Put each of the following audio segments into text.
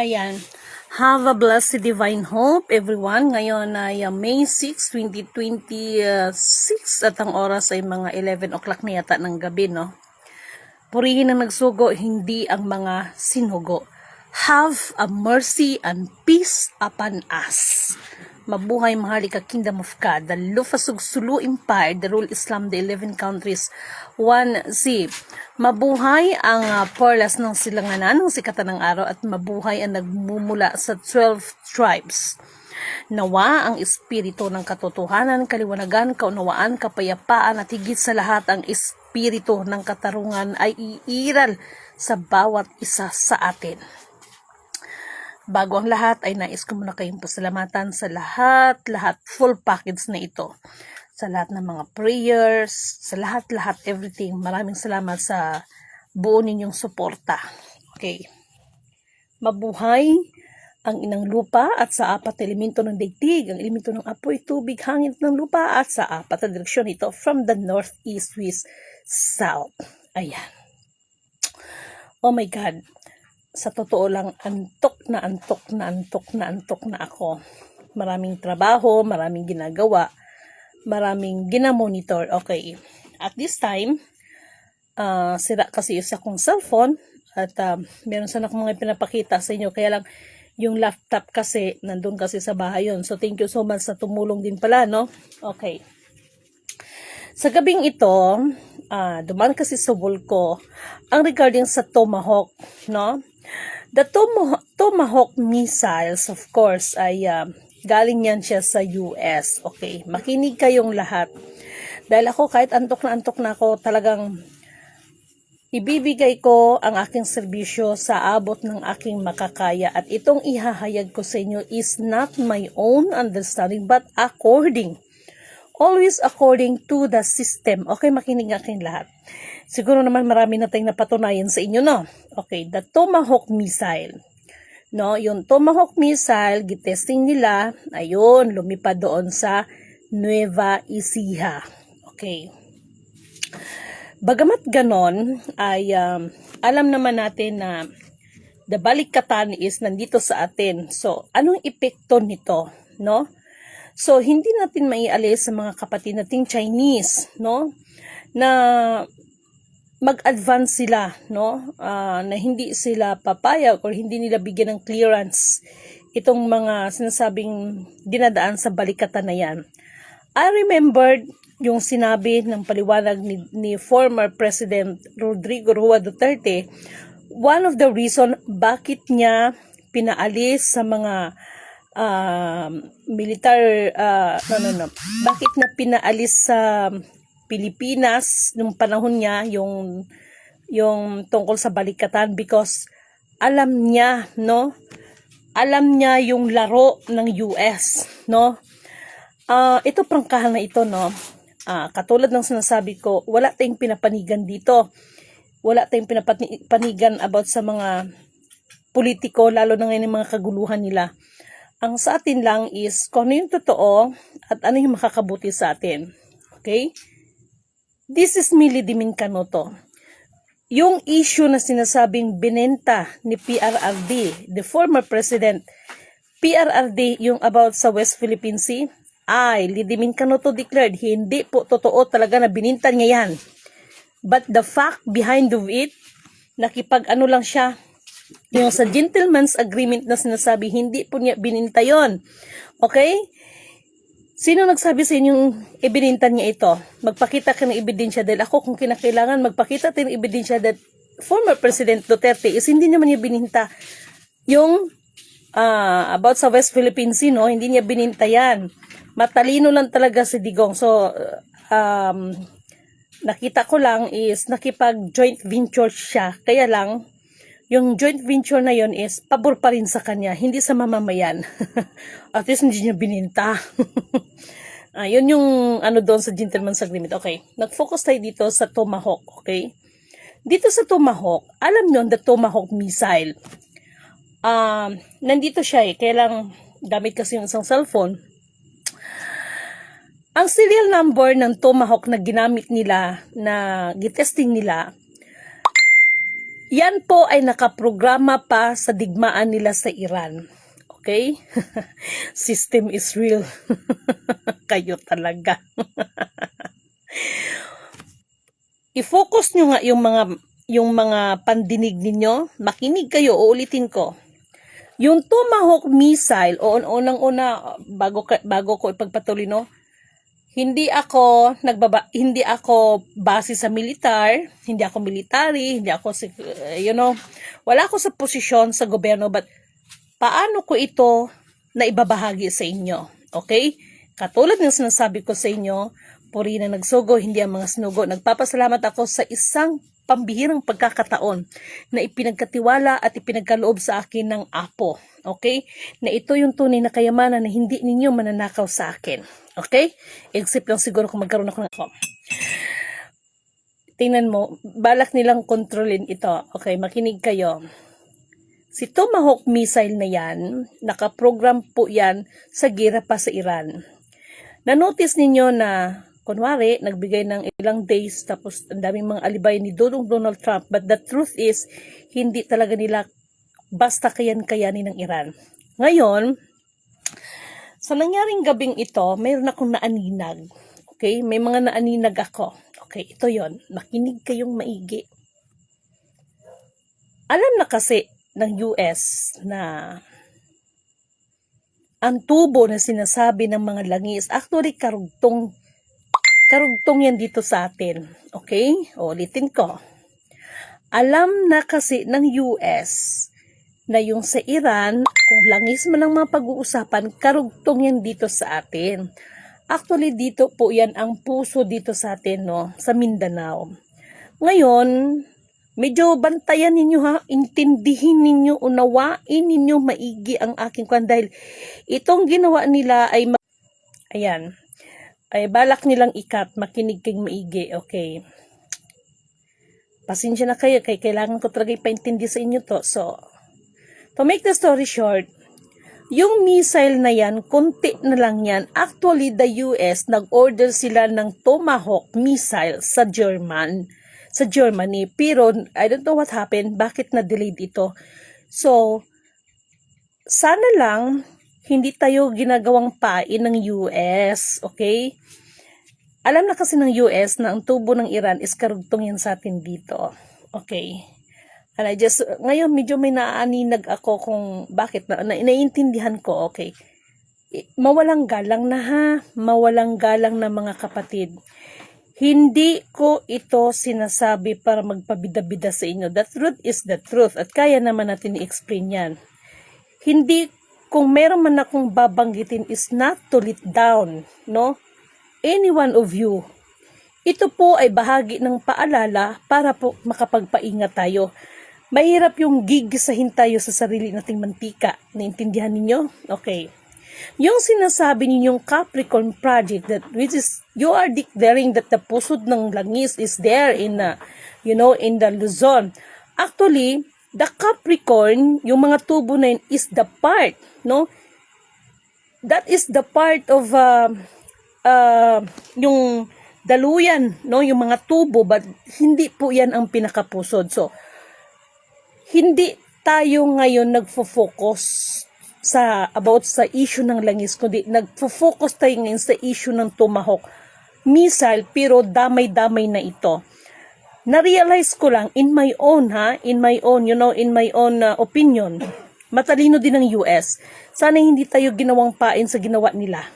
Ayan. Have a blessed divine hope, everyone. Ngayon ay May 6, 2026 at ang oras ay mga 11 o'clock na yata ng gabi, no? Purihin ang nagsugo, hindi ang mga sinugo. Have a mercy and peace upon us. Mabuhay mahali ka Kingdom of God, the Lufasug Sulu Empire, the Rule Islam, the 11 countries, 1Z. Mabuhay ang perlas ng silanganan ng sikatan ng araw at mabuhay ang nagmumula sa 12 tribes. Nawa ang espiritu ng katotohanan, kaliwanagan, kaunawaan, kapayapaan at higit sa lahat ang espiritu ng katarungan ay iiral sa bawat isa sa atin. Bago ang lahat ay nais ko muna kayong pasalamatan sa lahat full package na ito. Sa lahat ng mga prayers, sa lahat, everything. Maraming salamat sa buo ninyong suporta. Okay. Mabuhay ang inang lupa at sa apat na elemento ng daigdig, ang elemento ng apoy, tubig, hangin ng lupa at sa apat na direksyon ito from the north, east, west, south. Ayan. Oh my God. Sa totoo lang, antok na ako. Maraming trabaho, maraming ginagawa, maraming ginamonitor. Okay. At this time, sira kasi yung sa kong cellphone at meron sana akong mga pinapakita sa inyo. Kaya lang, yung laptop kasi, nandun kasi sa bahay yun. So, thank you so much sa tumulong din pala, no? Okay. Sa gabing ito, dumaan kasi sa ko ang regarding sa Tomahawk, no? The Tomahawk missiles, of course, ay galing yan siya sa US. Okay, makinig kayong lahat. Dahil ako, kahit antok na ako, talagang ibibigay ko ang aking serbisyo sa abot ng aking makakaya. At itong ihahayag ko sa inyo is not my own understanding, but always according to the system. Okay, makinig nga kayong lahat. Siguro naman marami na tayong napatunayan sa inyo, no? Okay, the Tomahawk missile. No, yung Tomahawk missile, gitesting nila, ayun, lumipad doon sa Nueva Ecija. Okay. Bagamat ganon, ay alam naman natin na the balikatan is nandito sa atin. So, anong epekto nito, no? So, hindi natin maialis sa mga kapatid nating Chinese, no? Na mag-advance sila, no? Na hindi sila papayag or hindi nila bigyan ng clearance itong mga sinasabing dinadaan sa balikatan na yan. I remembered yung sinabi ng paliwanag ni former President Rodrigo Roa Duterte, one of the reason bakit niya pinaalis sa mga bakit niya pinaalis sa Pilipinas nung panahon niya yung tungkol sa balikatan, because alam niya, no? Alam niya yung laro ng US, no? Ito prangkahan na ito, no? Katulad ng sinasabi ko, wala tayong pinapanigan dito. Wala tayong pinapanigan about sa mga politiko, lalo na ngayon yung mga kaguluhan nila. Ang sa atin lang is kung ano yung totoo at ano yung makakabuti sa atin. Okay? This is Mili Dimincanoto. Yung issue na sinasabing binenta ni PRRD, the former president, PRRD, yung about sa West Philippine Sea, ay, Dimincanoto declared, hindi po totoo talaga na bininta niya yan. But the fact behind of it, nakipag-ano lang siya, yung sa gentleman's agreement na sinasabi, hindi po niya bininta yon. Okay? Sino nagsabi sa inyong ibininta niya ito? Magpakita ka ng ebidensya, dahil ako kung kinakailangan magpakita tayo ng ebidensya that former President Duterte is hindi naman niya bininta yung about sa West Philippine Sea, no? Hindi niya bininta yan. Matalino lang talaga si Digong. So, nakita ko lang is nakipag joint venture siya. Kaya lang, yung joint venture na yon is pabor pa rin sa kanya, hindi sa mamamayan. At least hindi niya bininta. Yun yung ano doon sa gentleman's agreement. Okay, nag-focus tayo dito sa Tomahawk. Okay, dito sa Tomahawk, alam nyo, the Tomahawk missile, nandito siya kaya lang gamit kasi yung isang cellphone. Ang serial number ng Tomahawk na ginamit nila, na gitesting nila, Yan po ay nakaprograma pa sa digmaan nila sa Iran. Okay? System is real. Kayo talaga. I-focus nyo nga yung mga pandinig ninyo. Makinig kayo, uulitin ko. Yung Tomahawk missile, o unang-una, bago ko ipagpatuloy, no? Hindi ako base sa militar, hindi ako military, hindi ako wala ako sa posisyon sa gobyerno, but paano ko ito na ibabahagi sa inyo? Okay? Katulad ng sinasabi ko sa inyo, puri na nagsugo, hindi ang mga sinugo. Nagpapasalamat ako sa isang pambihirang pagkakataon na ipinagkatiwala at ipinagkaloob sa akin ng Apo. Okay? Na ito yung tunay na kayamanan na hindi ninyo mananakaw sa akin. Okay? Except lang siguro kung magkaroon ako ng ako. Tingnan mo, balak nilang kontrolin ito. Okay, makinig kayo. Si Tomahawk missile na yan, nakaprogram po yan sa gira pa sa Iran. Na-notice ninyo na kunwari, nagbigay ng ilang days tapos ang daming mga alibay ni Donald Trump, but the truth is, hindi talaga nila basta kayanin ng Iran. Ngayon, sa nangyaring gabing ito, mayroon akong naaninag. Okay? May mga naaninag ako. Okay, ito yon. Makinig kayong maigi. Alam na kasi ng US na ang tubo na sinasabi ng mga langis, actually karugtong yan dito sa atin. Okay? Ulitin ko. Alam na kasi ng US na yung sa Iran, kung langis man ang mga pag-uusapan, karugtong yan dito sa atin. Actually, dito po yan ang puso dito sa atin, no? Sa Mindanao. Ngayon, medyo bantayan ninyo ha, intindihin ninyo, unawain ninyo maigi ang aking kwan dahil itong ginawa nila ay ayan, ay balak nilang ikat, makinig kayong maigi, okay. Pasensya na kayo, kaya kailangan ko talaga ipaintindi sa inyo to. So, to make the story short, yung missile na yan, konti na lang yan. Actually, the US, nag-order sila ng Tomahawk missile sa Germany. Pero, I don't know what happened, bakit na-delayed ito. So, sana lang, hindi tayo ginagawang pain ng US, okay? Alam na kasi ng US na ang tubo ng Iran is karugtong yan sa atin dito. Okay. And ngayon medyo may naaninag ako kung bakit naiintindihan ko, okay. Mawalang galang na ha, mawalang galang na mga kapatid. Hindi ko ito sinasabi para magpabida-bida sa inyo. The truth is the truth at kaya naman natin i-explain yan. Hindi, kung meron man akong babanggitin is not to let down, no? Any one of you. Ito po ay bahagi ng paalala para po makapagpaingat tayo. Mahirap yung gigisahin tayo sa sarili nating mantika. Naintindihan ninyo? Okay. Yung sinasabi ninyong Capricorn project that which is you are declaring that the pusod ng langis is there in in the Luzon. Actually, the Capricorn, yung mga tubo na yun is the part, no? That is the part of yung daluyan, no? Yung mga tubo, but hindi po yan ang pinakapusod. So, hindi tayo ngayon nagfo-focus about sa issue ng langis, kundi nagfo-focus tayo ngayon sa issue ng Tomahawk missile, pero damay-damay na ito. Na-realize ko lang in my own opinion, matalino din ng US. Sana hindi tayo ginawang pain sa ginawa nila,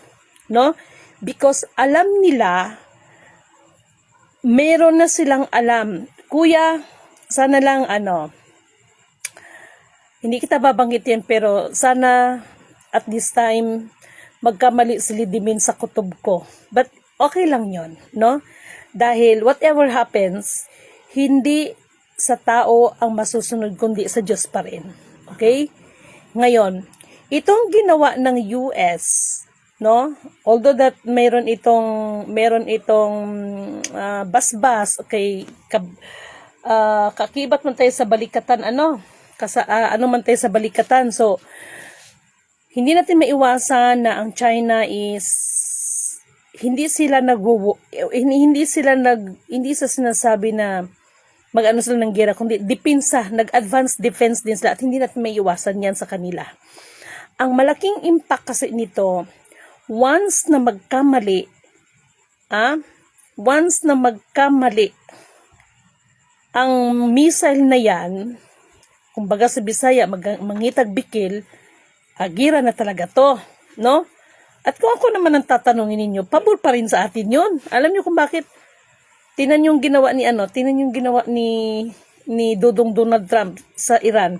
no? Because alam nila, meron na silang alam. Kuya, sana lang hindi kita babanggitin, pero sana at this time magkamali si Lidimin sa kutob ko. But okay lang yon, no? Dahil whatever happens, hindi sa tao ang masusunod kundi sa Diyos pa rin. Okay? Ngayon, itong ginawa ng US, no? Although that meron itong basbas, okay, kakibat man tayo sa balikatan, man tayo sa balikatan. So, hindi natin maiwasan na ang China is hindi sa sinasabi na mag-ano sila ng gera, kundi depensa, nag-advance defense din sila at hindi natin may iwasan yan sa kanila. Ang malaking impact kasi nito, once na magkamali, ang missile na yan, kumbaga sa Bisaya, mangitag bikil, gira na talaga to, no? At kung ako naman ang tatanungin ninyo, pabor pa rin sa atin yun. Alam niyo kung bakit? Tinan yung ginawa ni Dudong Donald Trump sa Iran,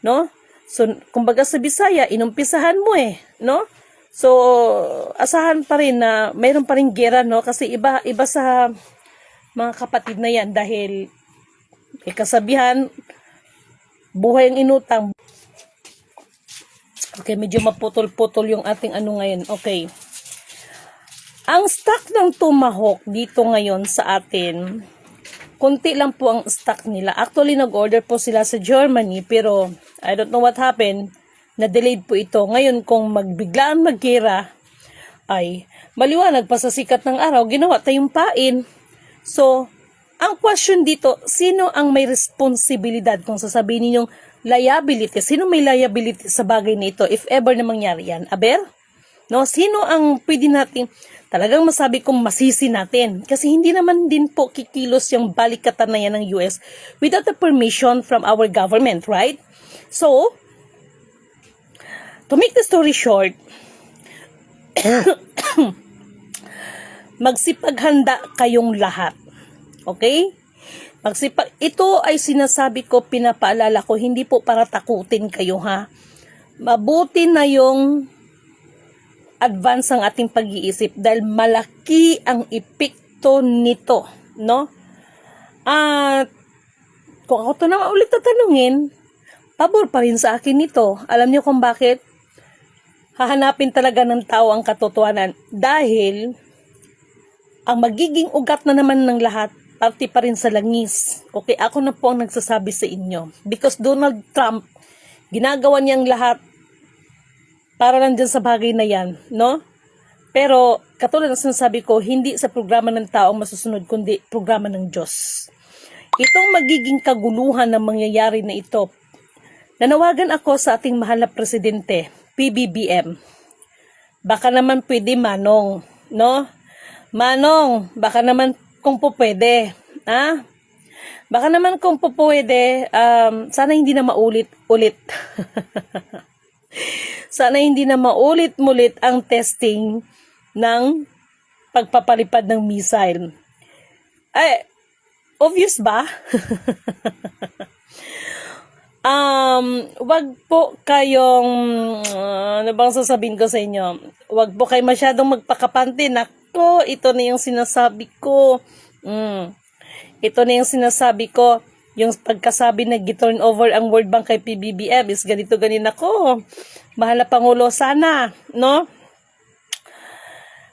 no? So, kumbaga sa Bisaya, inumpisahan mo no? So, asahan pa rin na mayroon pa rin gera, no? Kasi iba sa mga kapatid na yan dahil kasabihan, buhay ang inutang. Okay, medyo maputol-putol yung ating ano ngayon. Okay. Ang stock ng Tomahawk dito ngayon sa atin, konti lang po ang stock nila. Actually, nag-order po sila sa Germany, pero I don't know what happened. Na-delayed po ito. Ngayon, kung magbiglaan mag-gira, ay maliwanag pa sa sikat ng araw, ginawa tayong pain. So, ang question dito, sino ang may responsibilidad kung sasabihin ninyong liability? Sino may liability sa bagay na ito if ever na mangyari yan? Aber? No? Sino ang pwede natin talagang masabi kong masisi natin? Kasi hindi naman din po kikilos yung balikatan na yan ng US without the permission from our government, right? So, to make the story short, magsipaghanda kayong lahat. Okay? Ito ay sinasabi ko, pinapaalala ko, hindi po para takutin kayo, ha. Mabuti na yung advance ang ating pag-iisip dahil malaki ang epekto nito, no? At kung ako to naman ulit tatanungin, pabor pa rin sa akin nito. Alam niyo kung bakit? Hahanapin talaga ng tao ang katotohanan dahil ang magiging ugat na naman ng lahat, parte pa rin sa langis. Okay, ako na po ang nagsasabi sa inyo. Because Donald Trump, ginagawa niyang lahat para lang dyan sa bagay na yan, no? Pero, katulad ng sinasabi ko, hindi sa programa ng tao masusunod, kundi programa ng Diyos. Itong magiging kaguluhan ng mangyayari na ito, nanawagan ako sa ating mahal na presidente, PBBM. Baka naman pwede, Manong, no? Manong, baka naman kung po pwede, baka naman kung po pwede, sana hindi na maulit-ulit. Sana hindi na maulit-mulit ang testing ng pagpapalipad ng missile. Ay, obvious ba? Wag po kayong, ano bang sasabihin ko sa inyo? Wag po kayo masyadong magpakapante. Nako, ito na yung sinasabi ko. Ito na yung sinasabi ko. Yung pagkasabi na gi-turn over ang World Bank kay PBBM is ganito ganin ako. Mahal na Pangulo, sana, no?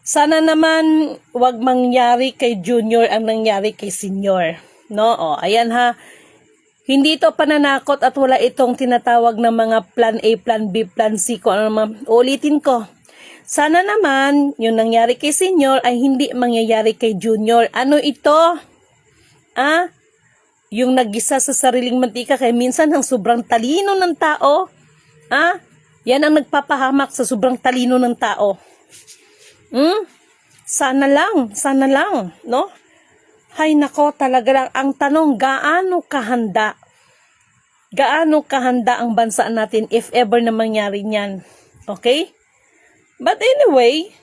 Sana naman wag mangyari kay Junior ang nangyari kay Senior, no? O, ayan ha. Hindi ito pananakot at wala itong tinatawag na mga plan A, plan B, plan C ko. Ano naman, ulitin ko. Sana naman yung nangyari kay Senior ay hindi mangyayari kay Junior. Ano ito? Yung nagisa sa sariling mantika kaya minsan ang sobrang talino ng tao, yan ang nagpapahamak sa sobrang talino ng tao. Sana lang, no? Hay nako, talaga lang ang tanong, gaano kahanda ang bansa natin if ever na mangyari niyan. Okay? But anyway,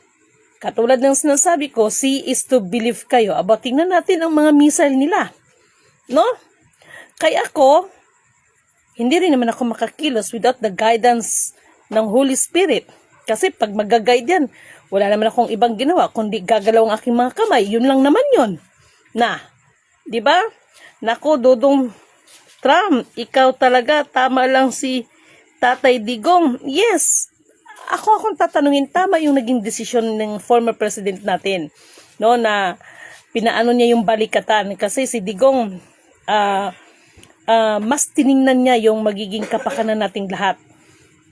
katulad ng sinasabi ko, see is to believe kayo. Aba, tingnan natin ang mga missile nila. No? Kaya ako, hindi rin naman ako makakilos without the guidance ng Holy Spirit. Kasi pag mag-guide yan, wala naman akong ibang ginawa, kundi gagalaw ang aking mga kamay. Yun lang naman yun. Na, di ba? Naku, Dudong Trump, ikaw talaga, tama lang si Tatay Digong. Yes, akong tatanungin, tama yung naging desisyon ng former president natin. No, na pinaano niya yung balikatan. Kasi si Digong, mas tiningnan niya yung magiging kapakanan nating lahat.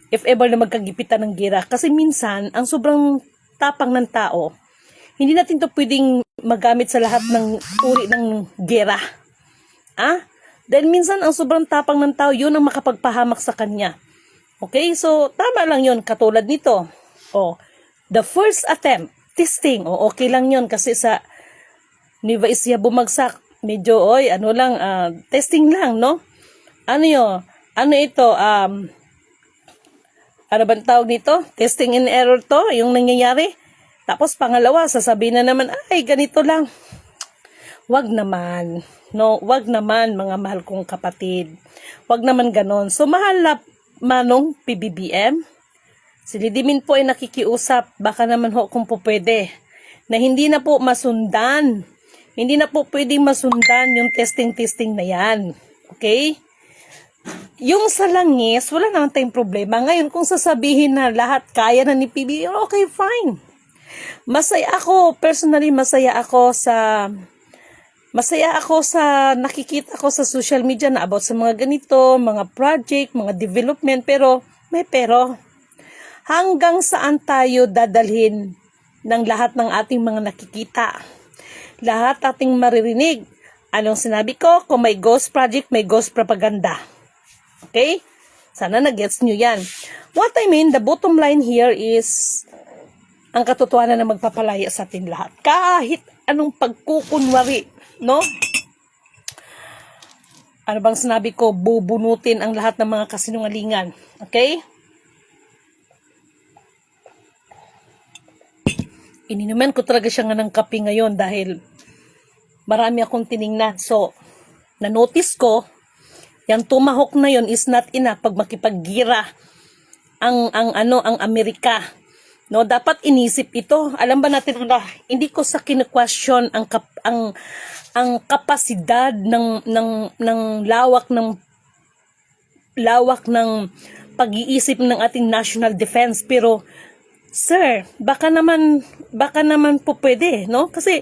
If ever na magkagipitan ng gira. Kasi minsan, ang sobrang tapang ng tao, hindi natin to pwedeng magamit sa lahat ng uri ng gera. Dahil minsan ang sobrang tapang ng tao, yun ang makapagpahamak sa kanya. Okay, so tama lang yun, katulad nito. The first attempt, testing, okay lang yun kasi sa Nueva Ecija bumagsak. Medyo, testing lang, no? Ano yun? Ano ito? Ano bang tawag nito? Testing and error to, yung nangyayari. Tapos pangalawa, sasabihin na naman, ay, ganito lang. Wag naman. No, wag naman, mga mahal kong kapatid. Wag naman ganon. So, mahal na manong PBBM. Si Lidimin po ay nakikiusap. Baka naman ho kung po pwede. Na hindi na po masundan. Hindi na po pwedeng masundan yung testing-testing na yan. Okay? Yung sa langis, wala naman tayong problema. Ngayon, kung sasabihin na lahat kaya na ni PBBM, okay, fine. Masaya ako, personally, masaya ako sa nakikita ko sa social media na about sa mga ganito, mga project, mga development, pero hanggang saan tayo dadalhin ng lahat ng ating mga nakikita? Lahat ating maririnig. Anong sinabi ko? Kung may ghost project, may ghost propaganda. Okay? Sana na-gets nyo yan. What I mean, the bottom line here is ang katotohanan na magpapalaya sa atin lahat. Kahit anong pagkukunwari, no? Ano bang sinabi ko? Bubunutin ang lahat ng mga kasinungalingan. Okay? Ininuman ko talaga siya nga ng kape ngayon dahil marami akong tiningnan. So, na-notice ko, yung tumahok na yon is not enough pag makipaggira ang Amerika. No, dapat inisip ito. Alam ba natin hindi ko sa kine-question ang kapasidad ng lawak ng pag-iisip ng ating national defense, pero sir, baka naman po pwede, no? Kasi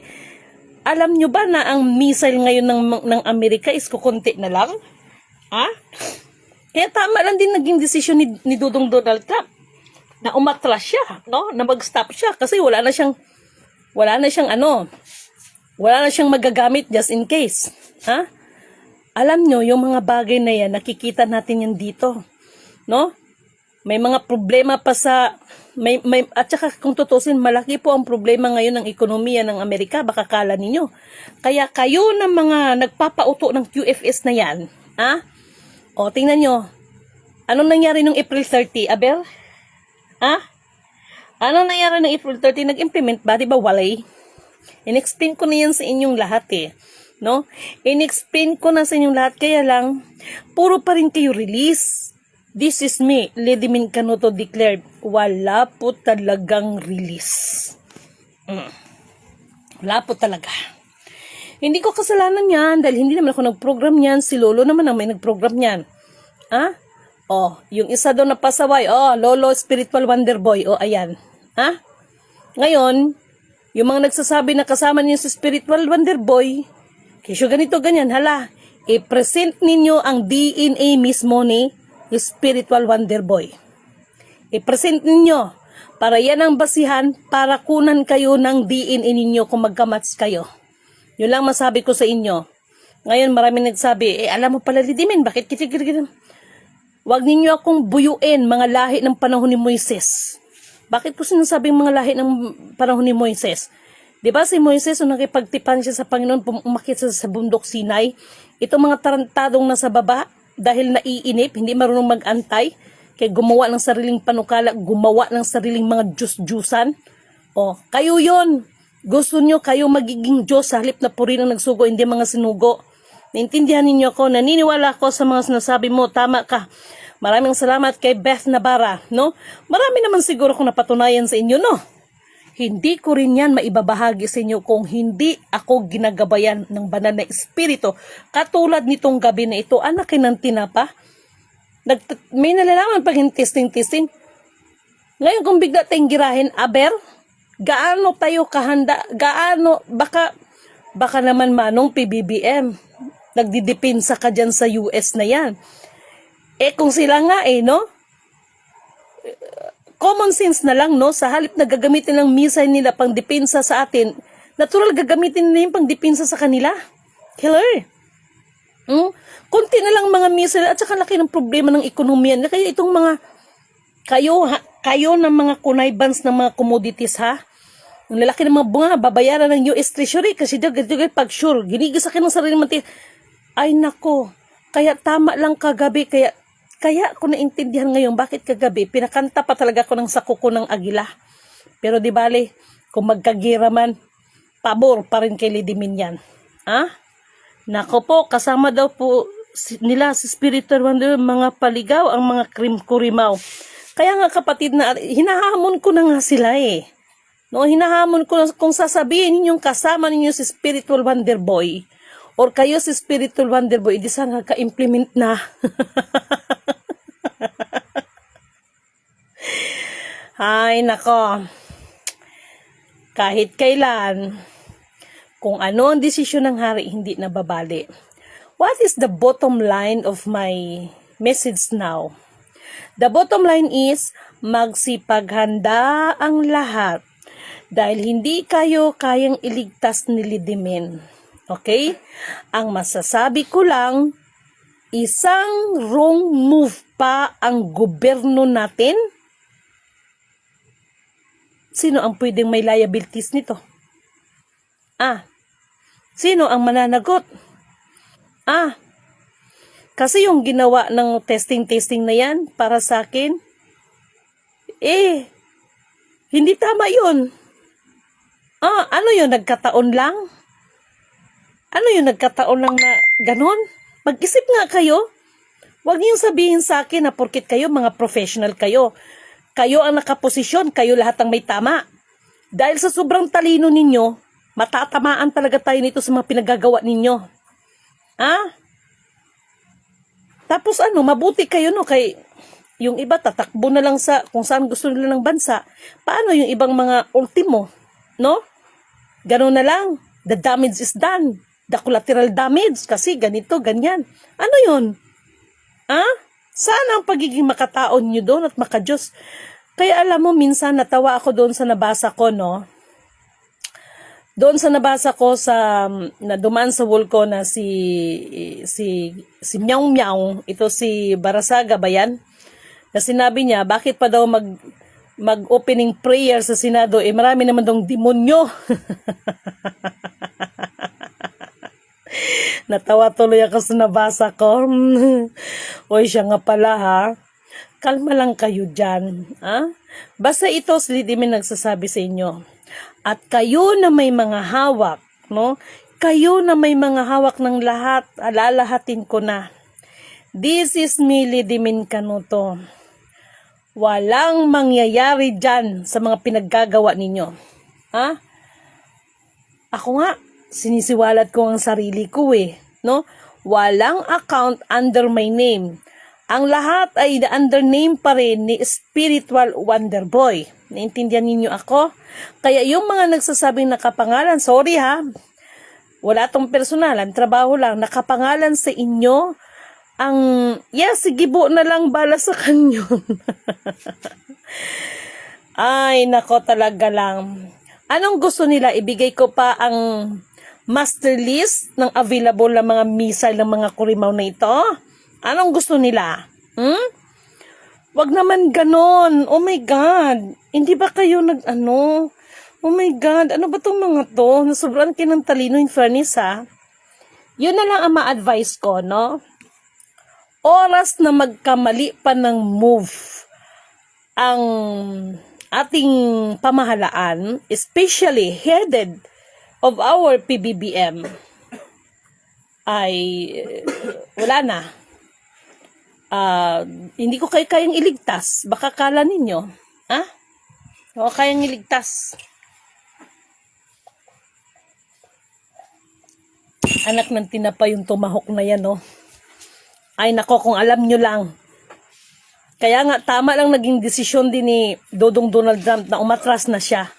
alam nyo ba na ang missile ngayon ng Amerika is kukunti na lang? Kaya tama lang din naging desisyon ni Dudong Donald Trump na umatras siya, no? Na mag-stop siya kasi wala na siyang magagamit just in case. Alam nyo, yung mga bagay na yan, nakikita natin yan dito, no? May mga problema pa at saka kung tutusin, malaki po ang problema ngayon ng ekonomiya ng Amerika, baka kala ninyo. Kaya kayo ng mga nagpapauto ng QFS na yan, tingnan nyo, anong nangyari nung April 30, Abel? Anong nangyari ng April 30? Nag-implement ba? Diba walay? In-explain ko na yan sa inyong lahat no? In-explain ko na sa inyong lahat, kaya lang, puro pa rin kayo release. This is me, Lidimin Canuto declared, wala po talagang release. Wala po talaga. Hindi ko kasalanan yan dahil hindi naman ako nag-program yan. Si Lolo naman ang may nag-program yan. Yung isa doon na pasaway, Lolo Spiritual Wonder Boy, ayan. Ngayon, yung mga nagsasabi na kasama niyo sa Spiritual Wonder Boy, kesyo ganito, ganyan, i-present ninyo ang DNA mismo ni Spiritual Wonder Boy. I-present ninyo para yan ang basihan para kunan kayo ng DNA ninyo kung magkamats kayo. Yun lang masabi ko sa inyo. Ngayon marami nagsabi, alam mo pala Lidimin, bakit kitigil? Huwag ninyo akong buyuin mga lahi ng panahon ni Moises. Bakit po sinasabing mga lahi ng panahon ni Moises? Diba si Moises, nung nakipagtipan siya sa Panginoon, umakit siya sa bundok Sinai, itong mga tarantadong nasa baba, dahil naiinip, hindi marunong mag-antay, kaya gumawa ng sariling panukala, gumawa ng sariling mga Diyos-Diyusan. Kayo yon. Gusto nyo kayo magiging Diyos sa halip na puri ng nagsugo, hindi mga sinugo. Naintindihan ninyo ako, naniniwala ako sa mga sinasabi mo, tama ka. Maraming salamat kay Beth Navarra, no? Marami naman siguro kung napatunayan sa inyo, no? Hindi ko rin yan maibabahagi sa inyo kung hindi ako ginagabayan ng banal na espiritu. Katulad nitong gabi na ito, anak ng tinapa. May nalalaman pag testing. Ngayon kung bigla tayong girahin, gaano tayo kahanda? Baka naman manong PBBM. Nagdidepensa ka dyan sa US na yan. Kung sila nga no? Common sense na lang, no? Sa halip na gagamitin ng missile nila pang depensa sa atin, natural gagamitin nila yung pang depensa sa kanila. Killer. Kunti na lang mga missile at saka laki ng problema ng ekonomiya. Kaya itong mga kayo ng mga connibbance ng mga commodities ha. Ang lalaki ng mga bunga, babayaran ng US Treasury kasi dagad pag sure, ginigis akin ng sarili mati. Ay nako, kaya tama lang kagabi, kaya ko naintindihan ngayon bakit kagabi, pinakanta pa talaga ko ng sakuko ng agila. Pero di bale, kung magkagira man, pabor pa rin kay Lady Min yan. Ha? Nako po, kasama daw po nila si Spiritual Wonder, mga paligaw, ang mga kurimaw. Kaya nga kapatid na, hinahamon ko na nga sila eh. No, hinahamon ko na kung sasabihin ninyong kasama ninyo si Spiritual Wonder Boy or kayo si Spiritual Wonder Boy, di sana ka-implement na. Ay, nako. Kahit kailan, kung ano ang desisyon ng hari, hindi nababali. What is the bottom line of my message now? The bottom line is, magsipaghanda ang lahat dahil hindi kayo kayang iligtas ni Lady Min. Okay? Ang masasabi ko lang, isang wrong move pa ang gobyerno natin. Sino ang pwedeng may liabilities nito? Sino ang mananagot? Kasi yung ginawa ng testing na yan para sa akin, hindi tama yun. Ano yun, nagkataon lang? Ano yun, nagkataon lang na ganon? Mag-isip nga kayo. Huwag niyong sabihin sa akin na porkit kayo, mga professional kayo. Kayo ang nakaposisyon, kayo lahat ang may tama. Dahil sa sobrang talino ninyo, matatamaan talaga tayo nito sa mga pinagagawa ninyo. Tapos mabuti kayo no, kay yung iba tatakbo na lang sa kung saan gusto nila ng bansa. Paano yung ibang mga ultimo, no? Gano'n na lang. The damage is done. The collateral damage kasi ganito, ganyan. Ano yun? Sana ang pagiging makataon nyo doon at makajos. Kaya alam mo, minsan natawa ako doon sa nabasa ko, no? Doon sa nabasa ko na dumaan sa wall ko na si Meow Meow, ito si Barasaga ba yan? Na sinabi niya, bakit pa daw mag-opening prayer sa Senado, marami naman daw demonyo. Natawa tuloy ako sa nabasa ko. Oy, siya nga pala ha. Kalma lang kayo dyan. Basta ito, si Lady Min nagsasabi sa inyo. At kayo na may mga hawak, no? Kayo na may mga hawak ng lahat, alalahatin ko na. This is me, Lady Min Canuto. Walang mangyayari dyan sa mga pinaggagawa ninyo. Ako nga, sinisiwalat ko ang sarili ko no? Walang account under my name. Ang lahat ay under name pa rin ni Spiritual Wonder Boy. Naintindihan ninyo ako? Kaya yung mga nagsasabing nakapangalan, sorry ha, wala tong personalan, trabaho lang, nakapangalan sa inyo, sige po na lang bala sa kanyon. Ay, nako talaga lang. Anong gusto nila? Ibigay ko pa ang master list ng available na mga missile ng mga kurimaw na ito? Anong gusto nila? Wag naman ganon. Oh my God. Hindi ba kayo Oh my God. Ano ba itong mga to? Sobrang kinang talino in fairness ha. Yun na lang ang ma-advise ko, no? Oras na magkamali pa ng move ang ating pamahalaan, especially headed of our PBBM, ay wala na. Hindi ko kayo kayang iligtas. Baka kala ninyo, o kayang iligtas. Anak ng tinapay yung tumahok na yan, no? Ay nako, kung alam nyo lang. Kaya nga, tama lang naging desisyon din ni Dodong Donald Trump na umatras na siya.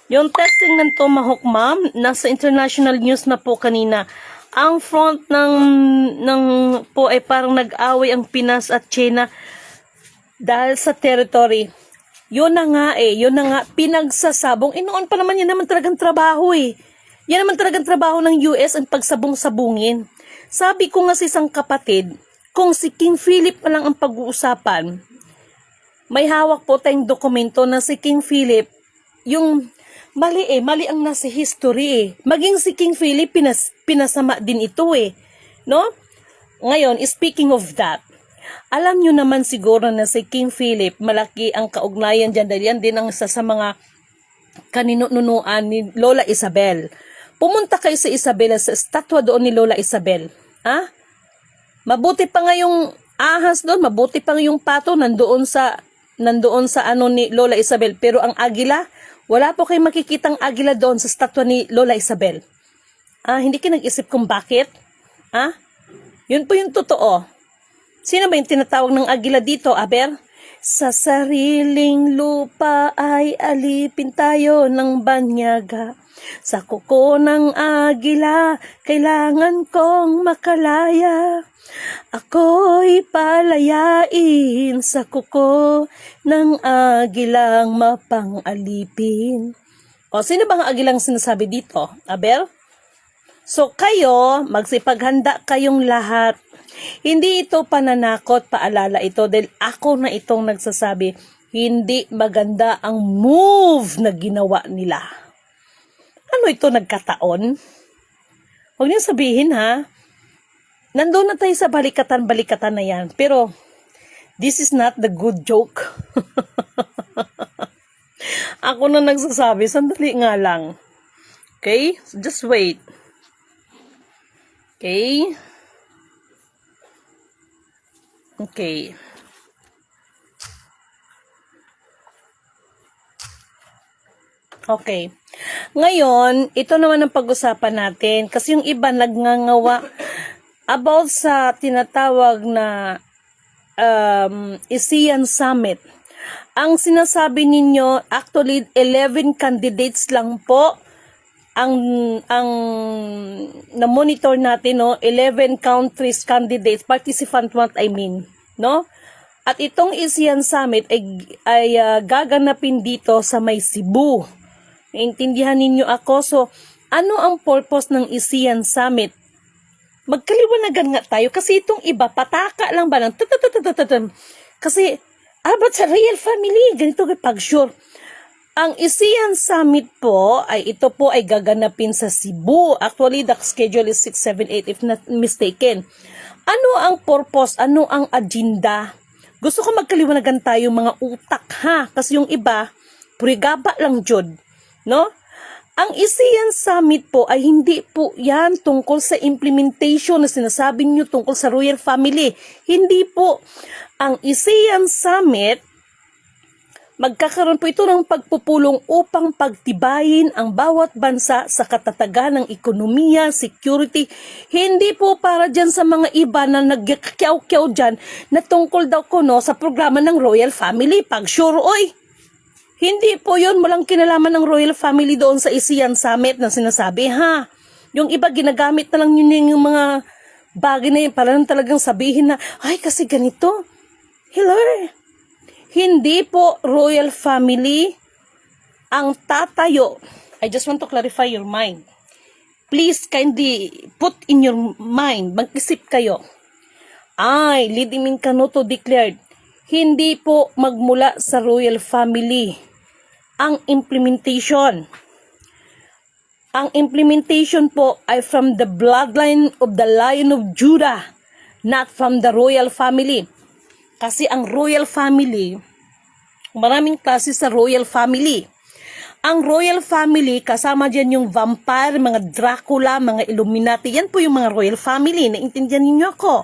Yung testing ng Tomahawk, ma'am, nasa international news na po kanina. Ang front ng po ay parang nag-away ang Pinas at China dahil sa territory. Yun na nga, pinagsasabong. Noon pa naman, yan naman talagang trabaho Yan naman talagang trabaho ng US ang pagsabong-sabungin. Sabi ko nga sa isang kapatid, kung si King Philip pa lang ang pag-uusapan, may hawak po tayong dokumento na si King Philip, yung mali ang nasa history Maging si King Philip, pinasama din ito no? Ngayon, speaking of that, alam nyo naman siguro na si King Philip, malaki ang kaugnayan dyan dahil yan din ang isa sa mga kaninunuan ni Lola Isabel. Pumunta kayo sa Isabela, sa estatwa doon ni Lola Isabel. Mabuti pa nga yung ahas doon, mabuti pa nga yung pato nandoon sa ano ni Lola Isabel. Pero ang agila, wala po kayo makikitang agila doon sa estatwa ni Lola Isabel. Hindi kayo nag-isip kung bakit? Yun po yung totoo. Sino ba yung tinatawag ng agila dito, Aber? Sa sariling lupa ay alipin tayo ng banyaga. Sa kuko ng agila, kailangan kong makalaya. Ako'y palayain sa kuko ng agilang mapang-alipin. O, sino bang agilang sinasabi dito, Aber? So, kayo, magsipaghanda kayong lahat. Hindi ito pananakot, paalala ito dahil ako na itong nagsasabi, hindi maganda ang move na ginawa nila. Ano ito, nagkataon? Huwag niyo sabihin nandun na tayo sa balikatan-balikatan na yan. Pero, this is not the good joke. Ako na nagsasabi, sandali nga lang. Okay? So just wait. Okay? Okay. Okay. Ngayon, ito naman ang pag-usapan natin kasi yung iba nagngangawa about sa tinatawag na ASEAN Summit. Ang sinasabi ninyo, actually 11 candidates lang po ang na-monitor natin, 11 countries candidates, participant what I mean, no? At itong ASEAN Summit ay gaganapin dito sa may Cebu. Naintindihan ninyo ako? So, ano ang purpose ng ASEAN Summit? Magkaliwanagan nga tayo kasi itong iba, pataka lang ba ng kasi, about sa real family, ganito pag sure. Ang ASEAN Summit po ito po ay gaganapin sa Cebu. Actually, the schedule is 6, 7, 8 if not mistaken. Ano ang purpose? Ano ang agenda? Gusto ko magkaliwanagan tayo mga utak kasi yung iba, purigaba lang jud, no? Ang ASEAN Summit po ay hindi po yan tungkol sa implementation na sinasabi niyo tungkol sa royal family. Hindi po. Ang ASEAN Summit, magkakaroon po ito ng pagpupulong upang pagtibayin ang bawat bansa sa katatagan ng ekonomiya, security. Hindi po para dyan sa mga iba na nagkakyaw-kyaw dyan na tungkol daw sa programa ng Royal Family. Pag sure, hindi po yun. Walang kinalaman ng Royal Family doon sa ASEAN Summit na sinasabi, Yung iba, ginagamit na lang yun yung mga bagay na yun para lang talagang sabihin na, ay, kasi ganito. Hello? Hindi po royal family ang tatayo. I just want to clarify your mind. Please kindly put in your mind, mag-isip kayo. Lady Mincanuto declared, hindi po magmula sa royal family ang implementation. Ang implementation po ay from the bloodline of the Lion of Judah, not from the royal family. Kasi ang royal family, maraming klase sa royal family. Ang royal family, kasama dyan yung vampire, mga Dracula, mga Illuminati. Yan po yung mga royal family. Naintindihan ninyo ako?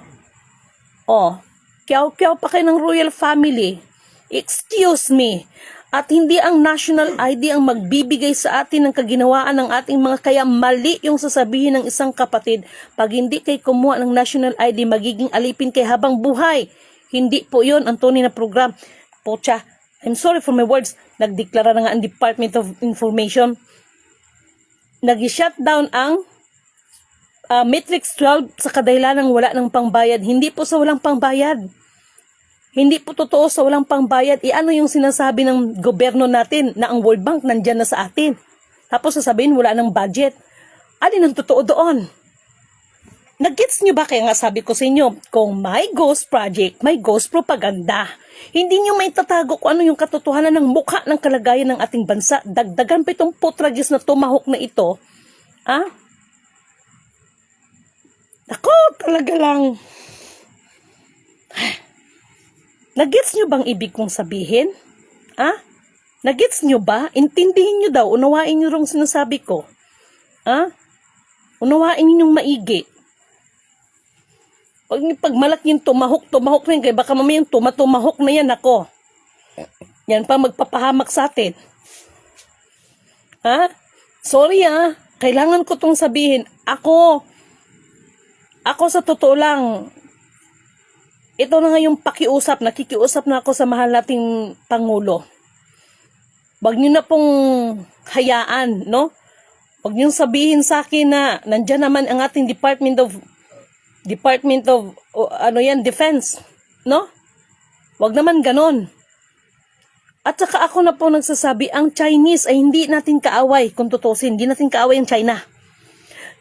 Kyaw-kyaw pa kayo ng royal family. Excuse me. At hindi ang national ID ang magbibigay sa atin ng kaginawaan ng ating mga kaya mali yung sasabihin ng isang kapatid. Pag hindi kayo kumuha ng national ID, magiging alipin kayo habang buhay. Hindi po yun ang tunay na program. Pocha, I'm sorry for my words. Nagdeklara na nga ang Department of Information. Nag-shutdown ang Matrix 12 sa kadahilanang wala ng pangbayad. Hindi po sa walang pangbayad. Hindi po totoo sa walang pangbayad. Ano yung sinasabi ng gobyerno natin na ang World Bank nandyan na sa atin? Tapos sasabihin wala ng budget. Alin ang totoo doon? Nag-gets nyo ba? Kaya nga sabi ko sa inyo, kung may ghost project, may ghost propaganda. Hindi nyo may tatago kung ano yung katotohanan ng mukha ng kalagayan ng ating bansa. Dagdagan pa itong putragis na tumahok na ito. Ah? Ako, talaga lang. Nag-gets nyo bang ibig kong sabihin? Ah? Nag-gets nyo ba? Intindihin nyo daw. Unawain nyo rong sinasabi ko. Ah? Unawain ninyong maigi. Pag malaki yung tumahok na yun, kaya baka mamaya yung tumahok na yan ako. Yan pa magpapahamak sa atin. Ha? Sorry kailangan ko tong sabihin. Ako sa totoo lang, ito na nga yung nakikiusap na ako sa mahal nating Pangulo. Wag niyo na pong hayaan, no? Wag niyo sabihin sa akin na nandyan naman ang ating Department of Defense, no? Wag naman ganon. At saka ako na po nagsasabi, ang Chinese ay hindi natin kaaway, kung tutusin, hindi natin kaaway ang China.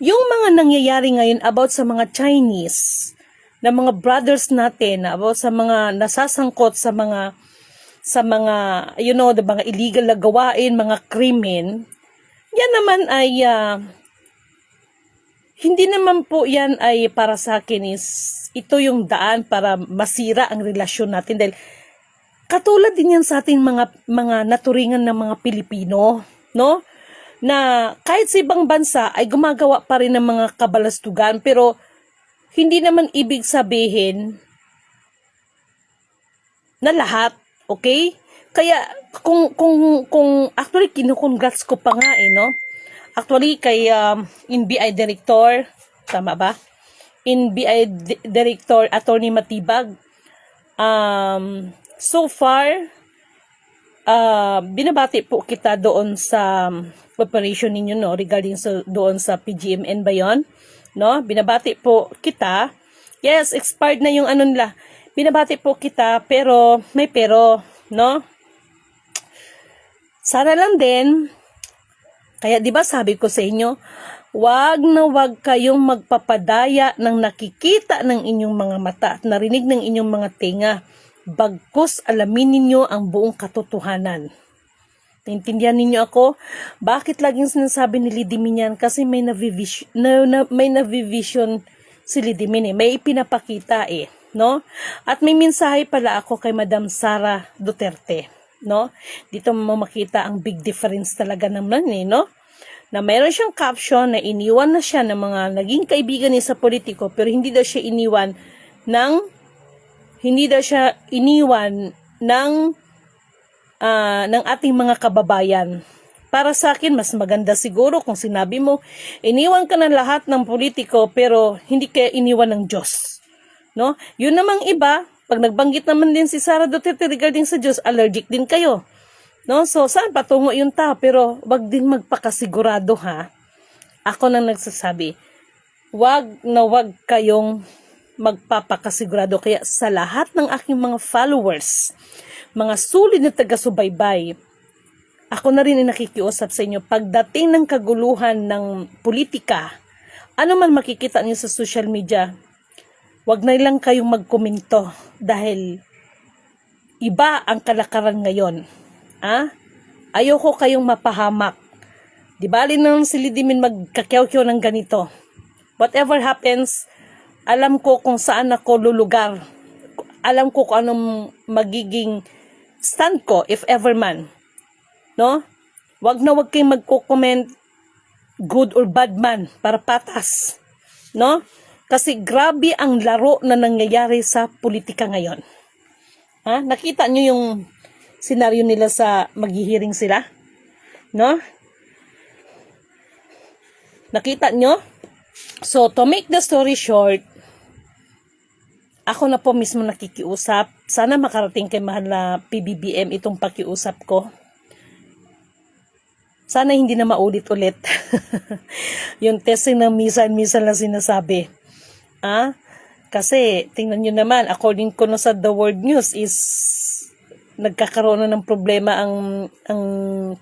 Yung mga nangyayari ngayon about sa mga Chinese, na mga brothers natin, about sa mga nasasangkot sa mga the mga illegal na gawain, mga krimen, yan naman ay hindi naman po yan ay para sa akin is ito yung daan para masira ang relasyon natin dahil katulad din yan sa ating mga naturingan ng mga Pilipino, no? Na kahit sa ibang bansa ay gumagawa pa rin ng mga kabalastugan pero hindi naman ibig sabihin na lahat, okay? Kaya kung actually kinukongrats ko pa nga no? Actually, kay NBI Director, tama ba? NBI Director Attorney Matibag, so far, binabati po kita doon sa operation ninyo, no? Regarding doon sa PGMN ba yun? No? Binabati po kita. Yes, expired na yung nila. Binabati po kita, pero, no? Sana lang din, kaya 'di ba sabi ko sa inyo, wag kayong magpapadaya ng nakikita ng inyong mga mata at narinig ng inyong mga tenga. Bagkus alamin ninyo ang buong katotohanan. Naintindihan ninyo ako? Bakit laging sinasabi ni Lidimin yan? Kasi may navivision si Lidimin may ipinapakita no? At may mensahe pala ako kay Madam Sara Duterte. No? Dito mo makita ang big difference talaga naman no? Na mayroon siyang caption na iniwan na siya ng mga naging kaibigan niya sa politiko pero hindi daw siya iniwan ng ating mga kababayan. Para sa akin, mas maganda siguro kung sinabi mo, iniwan ka ng lahat ng politiko pero hindi ka iniwan ng Diyos. No? Yun namang iba, pag nagbanggit naman din si Sara Duterte regarding sa Diyos, allergic din kayo. No? So, saan patungo yung tao? Pero, wag din magpakasigurado Ako nang nagsasabi, wag kayong magpapakasigurado. Kaya sa lahat ng aking mga followers, mga sulit na taga-subaybay, ako na rin ay nakikiusap sa inyo, pagdating ng kaguluhan ng politika, ano man makikita niyo sa social media, wag na lang kayong magkomento dahil iba ang kalakaran ngayon. Ayoko kayong mapahamak. Di bali nang si Lidimin magkakyaw-kyaw ng ganito. Whatever happens, alam ko kung saan ako lulugar. Alam ko kung anong magiging stand ko if ever man. No? Wag kayong magko-comment good or bad man para patas. No? Kasi grabe ang laro na nangyayari sa politika ngayon. Nakita nyo yung senaryo nila sa maghihiring sila? No? Nakita nyo? So, to make the story short, ako na po mismo nakikiusap. Sana makarating kay mahal na PBBM itong pakiusap ko. Sana hindi na maulit-ulit. Yung testing ng misan-misan lang sinasabi. Kasi, tingnan nyo naman, according ko sa The World News is nagkakaroon na ng problema ang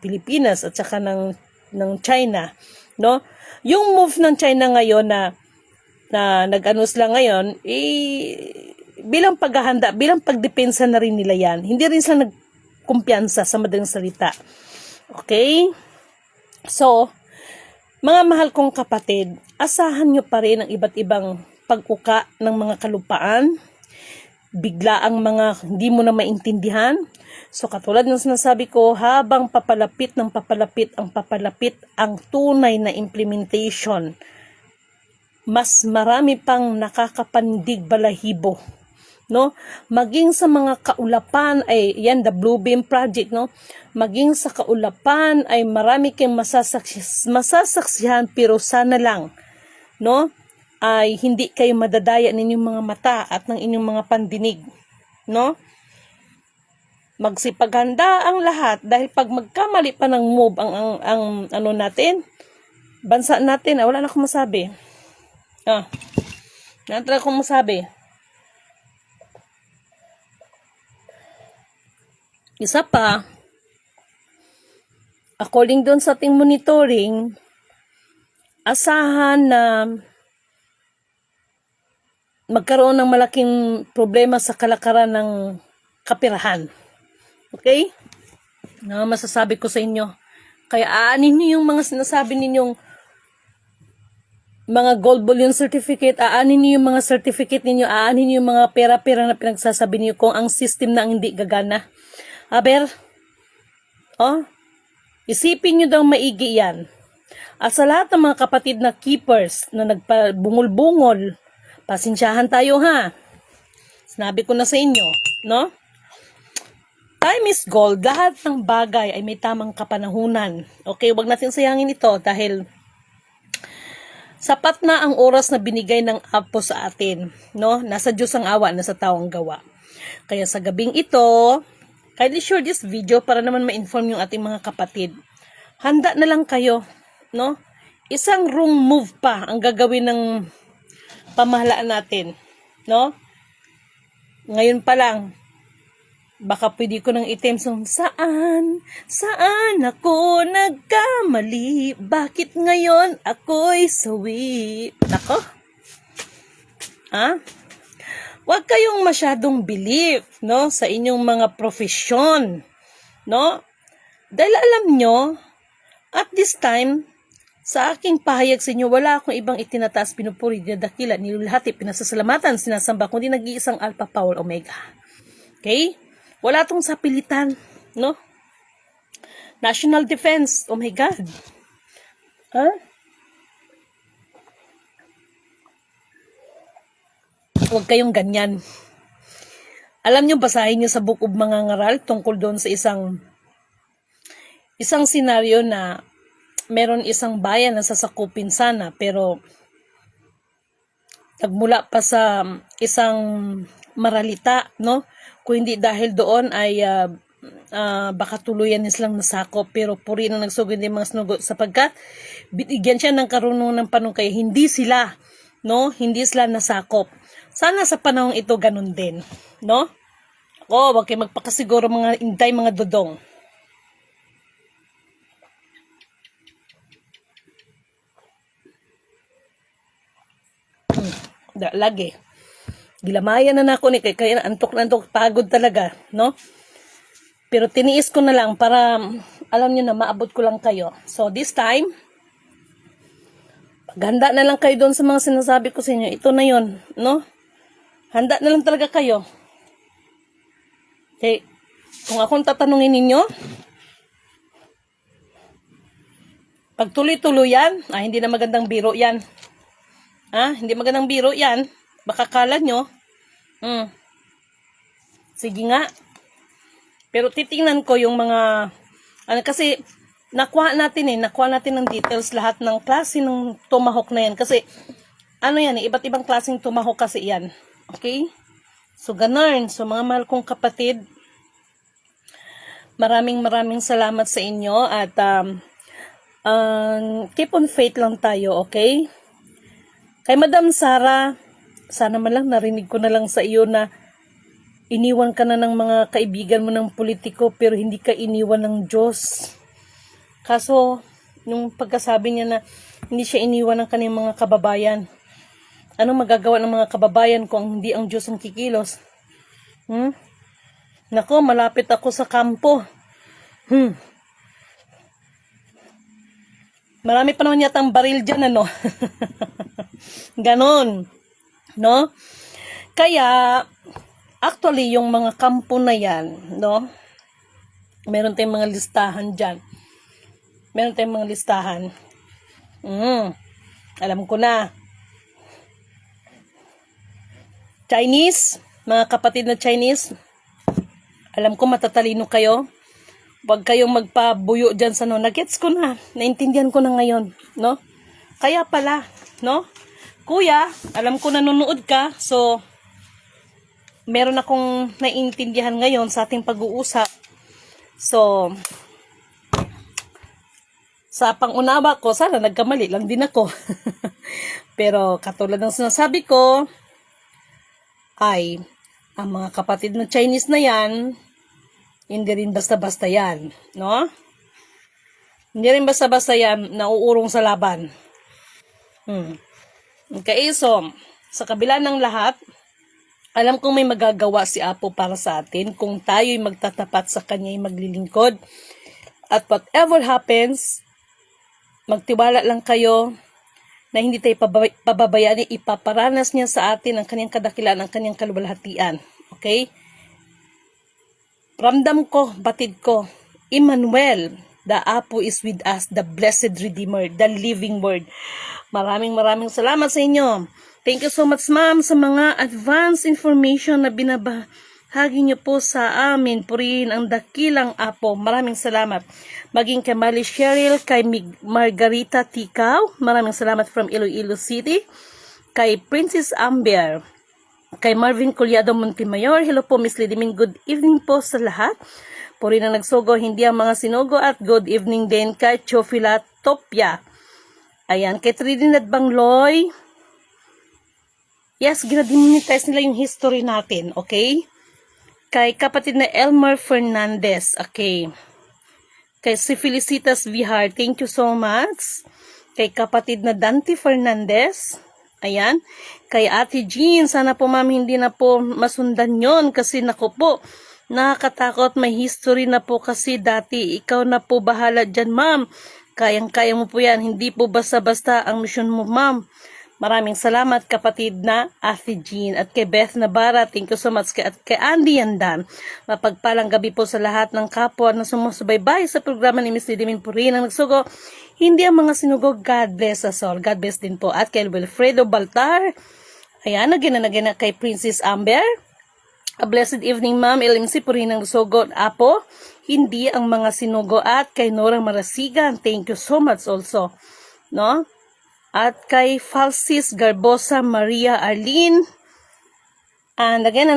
Pilipinas at saka ng China. No? Yung move ng China ngayon na na nag-ano sila ngayon, bilang paghahanda, bilang pagdepensa na rin nila yan. Hindi rin sila nagkumpiyansa sa madaling salita. Okay? So, mga mahal kong kapatid, asahan nyo pa rin ang iba't ibang pag-uka ng mga kalupaan, bigla ang mga hindi mo na maintindihan. So katulad ng sinasabi ko, habang papalapit ang tunay na implementation, mas marami pang nakakapandig balahibo, no? Maging sa mga kaulapan ay yan, the Blue Beam Project, no? Maging sa kaulapan ay marami kang masasaksihan, pero sana lang, no, ay hindi kayo madadaya ng inyong mga mata at ng inyong mga pandinig, no? Magsipaghanda ang lahat, dahil pag magkamali pa ng move ang ano natin, bansa natin, wala na akong masabi. Wala akong masabi. Isa pa, according doon sa ating monitoring, asahan na magkaroon ng malaking problema sa kalakaran ng kapirahan. Okay? Na masasabi ko sa inyo. Kaya aanin niyo yung mga sinasabi ninyong mga gold bullion certificate, aanin niyo yung mga certificate ninyo, aanin niyo yung mga pera-pera na pinagsasabi niyo kung ang system na ang hindi gagana. Aber, isipin nyo daw maigi yan. At sa lahat ng mga kapatid na keepers na nagpabungol-bungol, pasensyahan tayo ha. Sinabi ko na sa inyo, no? Time is gold. Lahat ng bagay ay may tamang kapanahunan. Okay, wag natin sayangin ito dahil sapat na ang oras na binigay ng Apo sa atin, no? Nasa Diyos ang awa, nasa tao ang gawa. Kaya sa gabing ito, kindly share this video para naman ma-inform yung ating mga kapatid. Handa na lang kayo, no? Isang wrong move pa ang gagawin ng pamahalaan natin, no? Ngayon pa lang, baka pwede ko nang itemsong, saan ako nagkamali? Bakit ngayon ako'y sawi? Nako? Huwag kayong masyadong believe, no, sa inyong mga profesyon, no? Dahil alam nyo, at this time, sa aking pahayag sa inyo, wala akong ibang itinataas, pinupuri, dinadakila, nilulhati, pinasasalamatan, sinasamba, kundi nag-iisang Alpha Power Omega. Okay? Wala tong sapilitan, no? National Defense, oh my God. Huwag kayong ganyan. Alam nyo, basahin nyo sa Book of Mga Ngaral tungkol doon sa isang senaryo na meron isang bayan na sasakupin sana, pero nagmula pa sa isang maralita, no? Kung hindi dahil doon ay baka tuluyan silang nasakop, pero puri na nagsugod yung mga sinugot sapagkat binigyan siya ng karunungan ng panungkay, hindi sila, no? Hindi sila nasakop. Sana sa panahong ito ganun din, no? Wag kayo magpakasiguro mga inday, mga dodong. Lagi. Gilamayan na nako ni kaya antok na antok, pagod talaga, no? Pero tiniis ko na lang para alam niyo na maabot ko lang kayo. So this time, paghanda na lang kayo doon sa mga sinasabi ko sa inyo. Ito na 'yon, no? Handa na lang talaga kayo. Okay. Kung akong tatanungin ninyo, pag tuloy-tuloy yan, hindi na magandang biro yan. Hindi magandang biro yan. Baka kala nyo. Sige nga. Pero titingnan ko yung mga, kasi nakuha natin ng details lahat ng klase ng tomahawk na yan. Kasi, iba't ibang klaseng tomahawk kasi yan. Okay? So, ganun. So, mga mahal kong kapatid, maraming salamat sa inyo at keep on faith lang tayo, okay? Kay Madam Sara, sana man lang narinig ko na lang sa iyo na iniwan ka na ng mga kaibigan mo ng politiko pero hindi ka iniwan ng Diyos. Kaso, nung pagkasabi niya na hindi siya iniwan ng kanyang mga kababayan, Anong magagawa ng mga kababayan kung hindi ang Diyos ang kikilos? Nako, malapit ako sa kampo. Marami pa naman yatang baril dyan, ano? Ganon. No? Kaya, actually, yung mga kampo na yan, no? Meron tayong mga listahan dyan. Meron tayong mga listahan. Alam ko na. Chinese, mga kapatid na Chinese, alam ko matatalino kayo. Huwag kayong magpabuyo dyan sa no. Nagets ko na. Naintindihan ko na ngayon. No? Kaya pala, no? Kuya, alam ko nanonood ka. So, meron akong naiintindihan ngayon sa ating pag-uusap. So, sa pangunawa ko, sana nagkamali lang din ako. Pero katulad ng sinasabi ko, ay ang mga kapatid ng Chinese na yan, hindi rin basta-basta yan, no? Hindi rin basta-basta yan, nauurong sa laban. Okay, so, sa kabila ng lahat, alam kong may magagawa si Apo para sa atin kung tayo'y magtatapat sa Kanya'y maglilingkod. At whatever happens, magtiwala lang kayo na hindi tayo pababayaan, ipaparanas niya sa atin ang Kanyang kadakilaan, ang Kanyang kaluwalhatian. Okay? Ramdam ko, batid ko, Emmanuel, the Apo is with us, the blessed Redeemer, the living Word. Maraming salamat sa inyo. Thank you so much, ma'am, sa mga advance information na binabahagi niyo po sa amin. Purihin ang dakilang Apo. Maraming salamat. Maging kay Mali Cheryl, kay Margarita Tikaw, maraming salamat from Iloilo City. Kay Princess Amber, kay Marvin Collado Montemayor, hello po Miss Lidimin, good evening po sa lahat. Purihin ang nagsugo, hindi ang mga sinugo, at good evening din kay Chofila Topia. Ayan, kay Trinidad Bangloy, yes, ginademonetize nila yung history natin, okay? Kay kapatid na Elmer Fernandez, okay? Kay si Felicitas Vihar, thank you so much. Kay kapatid na Dante Fernandez, ayan. Kay Ate Jean, sana po ma'am hindi na po masundan yon kasi nako po, nakakatakot, may history na po kasi dati. Ikaw na po bahala dyan ma'am. Kayang-kaya mo po yan. Hindi po basta-basta ang misyon mo ma'am. Maraming salamat kapatid na Ate Jean. At kay Beth Navarra, thank you so much. At kay Andy Yandan, mapagpalang gabi po sa lahat ng kapwa na sumusubaybay sa programa ni Miss Lidimin Purin ang nagsugo. Hindi ang mga sinugo, God bless us all. God bless din po. At kay Wilfredo Baltar, ayan, again na kay Princess Amber. A blessed evening ma'am, LMC Purin ang nagsugo. Apo, hindi ang mga sinugo. At kay Nora Marasigan, thank you so much also. No? At kay Falsis Garbosa Maria Arlene. And again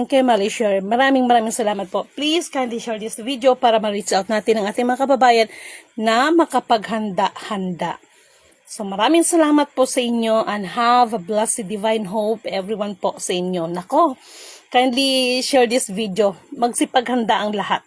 kay Malaysia. Maraming salamat po. Please kindly share this video para ma-reach out natin ang ating mga kababayan na makapaghanda-handa. So maraming salamat po sa inyo and have a blessed divine hope everyone po sa inyo. Nako, kindly share this video. Magsipaghanda ang lahat.